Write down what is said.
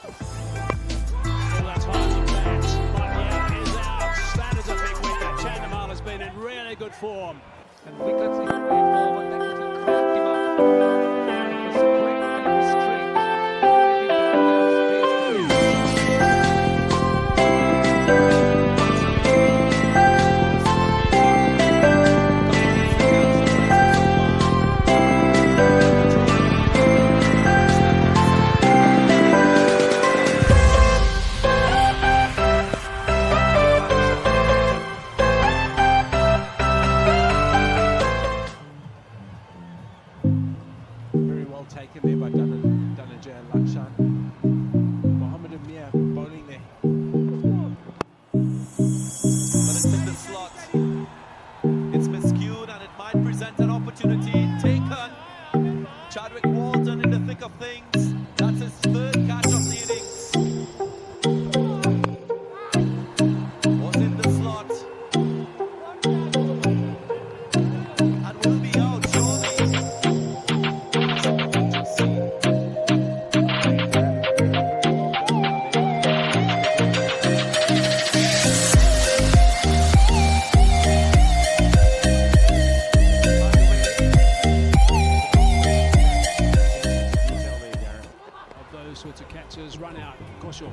That's hard to bat, but yeah, is out. That is a big wicket. Chandimal has been in really good form. And wickets in the way forward, that little cracked him up. It was a quick little string. Maybe that Very well taken there by Dhananjay and Lakshan. Mohammed Amir bowling there. But it's in the slot. It's miscued and it might present an opportunity. Taken. Chadwick Walton in the thick of things. That's his third catch of the innings. Was in the slot. And will be out surely. Of those sorts of catches, run out. Koshal